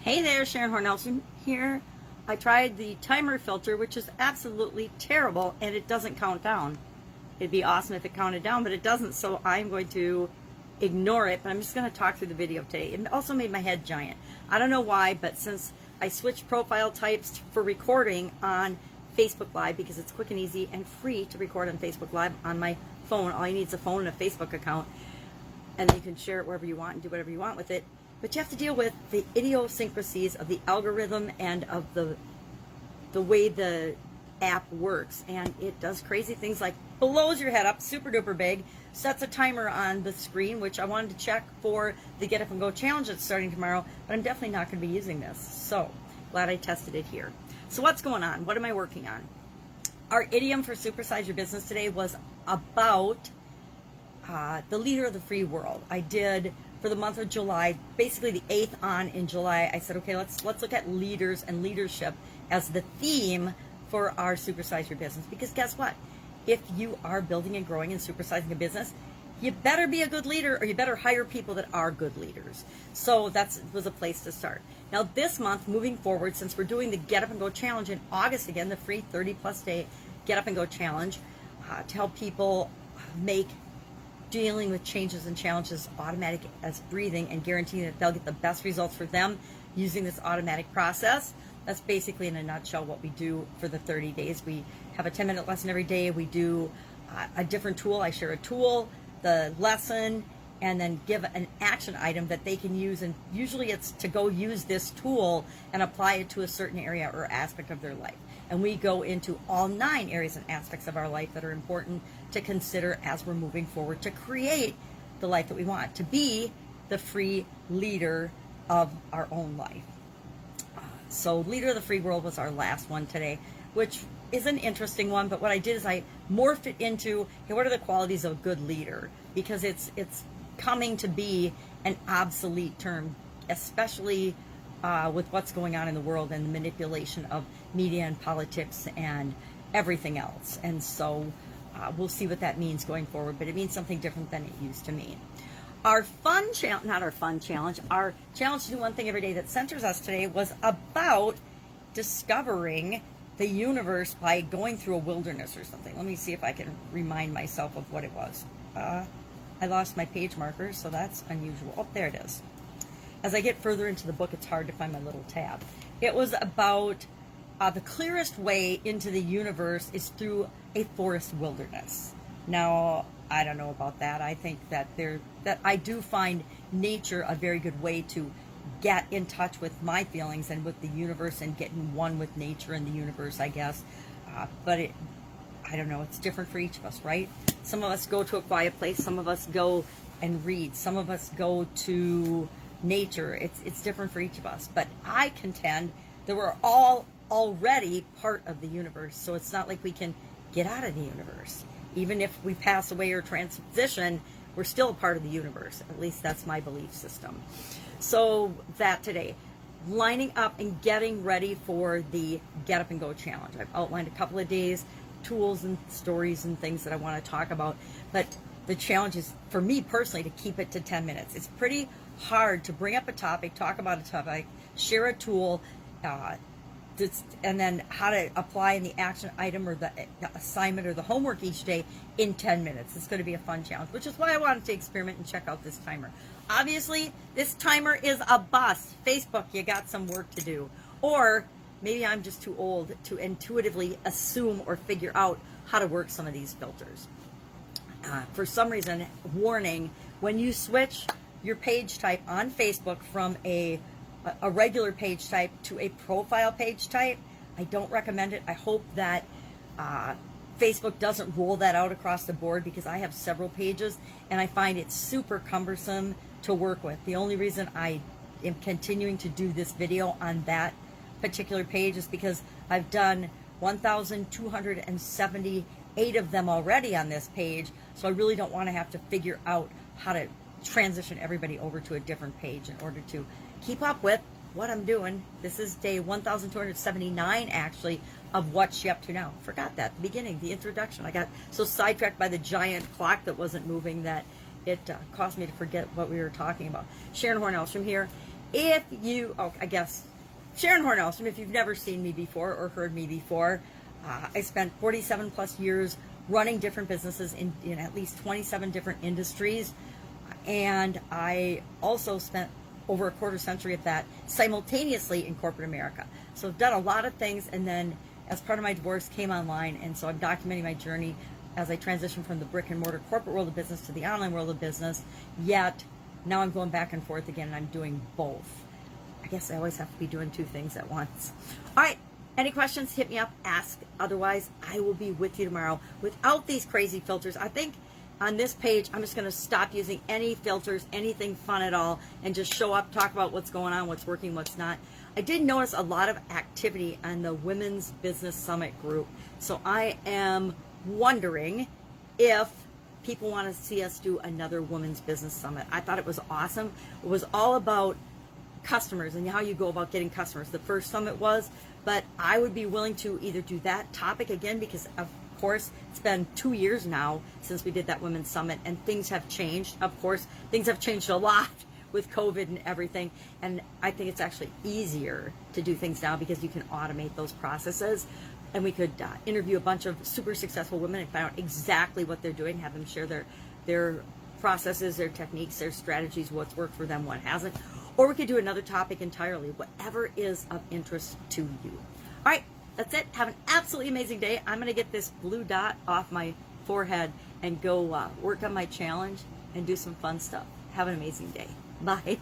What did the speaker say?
Hey there, Horne-Ellstrom here. I tried the timer filter, which is absolutely terrible, and it doesn't count down. It'd be awesome if it counted down, but it doesn't, so I'm going to ignore it, but I'm just going to talk through the video today. It also made my head giant. I don't know why, but since I switched profile types for recording on Facebook Live, because it's quick and easy and free to record on Facebook Live on my phone. All you need is a phone and a Facebook account, and then you can share it wherever you want and do whatever you want with it. But you have to deal with the idiosyncrasies of the algorithm and of the way the app works. And it does crazy things like blows your head up super duper big, sets a timer on the screen, which I wanted to check for the Get Up and Go challenge that's starting tomorrow, but I'm definitely not going to be using this. So glad I tested it here. So what's going on? What am I working on? Our idiom for Supersize Your Business today was about the leader of the free world. I did for the month of July, basically the 8th on in July. I said, okay, let's look at leaders and leadership as the theme for our Supersize Your Business. Because guess what? If you are building and growing and supersizing a business, you better be a good leader, or you better hire people that are good leaders. So that was a place to start. Now this month, moving forward, since we're doing the Get Up and Go Challenge in August again, the free 30-plus day Get Up and Go Challenge, to help people make dealing with changes and challenges automatic as breathing and guaranteeing that they'll get the best results for them using this automatic process. That's basically in a nutshell what we do for the 30 days. We have a 10-minute lesson every day. We do a different tool. I share a tool, the lesson, and then give an action item that they can use. And usually it's to go use this tool and apply it to a certain area or aspect of their life. And we go into all 9 areas and aspects of our life that are important to consider as we're moving forward to create the life that we want, to be the free leader of our own life. So Leader of the Free World was our last one today, which is an interesting one, but what I did is I morphed it into, hey, what are the qualities of a good leader? Because it's coming to be an obsolete term, especially with what's going on in the world and the manipulation of media and politics and everything else. And so we'll see what that means going forward, but it means something different than it used to mean. Our fun challenge, not our fun challenge, our challenge to do one thing every day that centers us today was about discovering the universe by going through a wilderness or something. Let me see if I can remind myself of what it was. I lost my page marker, so that's unusual. Oh, there it is. As I get further into the book, it's hard to find my little tab. It was about the clearest way into the universe is through a forest wilderness. Now, I don't know about that. I think that I do find nature a very good way to get in touch with my feelings and with the universe and get in one with nature and the universe, I guess. But I don't know. It's different for each of us, right? Some of us go to a quiet place. Some of us go and read. Some of us go to nature. It's different for each of us. But I contend that we're all already part of the universe. So it's not like we can get out of the universe. Even if we pass away or transition, we're still a part of the universe. At least that's my belief system. So that today, lining up and getting ready for the Get Up and Go Challenge. I've outlined a couple of days, tools and stories and things that I want to talk about. But the challenge is, for me personally, to keep it to 10 minutes. It's pretty hard to bring up a topic, talk about a topic, share a tool, and then how to apply in the action item or the assignment or the homework each day in 10 minutes. It's going to be a fun challenge, which is why I wanted to experiment and check out this timer. Obviously, this timer is a bust. Facebook, you got some work to do. Or maybe I'm just too old to intuitively assume or figure out how to work some of these filters. For some reason, warning, when you switch your page type on Facebook from a regular page type to a profile page type, I don't recommend it. I hope that Facebook doesn't roll that out across the board, because I have several pages and I find it super cumbersome to work with. The only reason I am continuing to do this video on that particular page is because I've done 1,278 of them already on this page, so I really don't want to have to figure out how to transition everybody over to a different page in order to keep up with what I'm doing. This is day 1,279 actually of what's she up to now. Forgot that, the beginning, the introduction. I got so sidetracked by the giant clock that wasn't moving that it caused me to forget what we were talking about. Horne-Ellstrom here. if you, I guess, Sharon Horne-Ellstrom, if you've never seen me before or heard me before, I spent 47 plus years running different businesses in at least 27 different industries. And I also spent over a quarter century of that simultaneously in corporate America. So I've done a lot of things, and then as part of my divorce came online, and so I'm documenting my journey as I transition from the brick and mortar corporate world of business to the online world of business. Yet now I'm going back and forth again, and I'm doing both. I guess I always have to be doing two things at once. All right, any questions, hit me up, ask. Otherwise, I will be with you tomorrow without these crazy filters. I think on this page, I'm just going to stop using any filters, anything fun at all, and just show up, talk about what's going on, what's working, what's not. I did notice a lot of activity on the Women's Business Summit group, so I am wondering if people want to see us do another Women's Business Summit. I thought it was awesome. It was all about customers and how you go about getting customers. The first summit was, but I would be willing to either do that topic again, because of course it's been 2 years now since we did that Women's Summit, and things have changed. Of course, things have changed a lot with COVID and everything, and I think it's actually easier to do things now because you can automate those processes, and we could interview a bunch of super successful women and find out exactly what they're doing, have them share their processes, their techniques, their strategies, what's worked for them, what hasn't. Or we could do another topic entirely, whatever is of interest to you. All right, that's it. Have an absolutely amazing day. I'm going to get this blue dot off my forehead and go work on my challenge and do some fun stuff. Have an amazing day. Bye.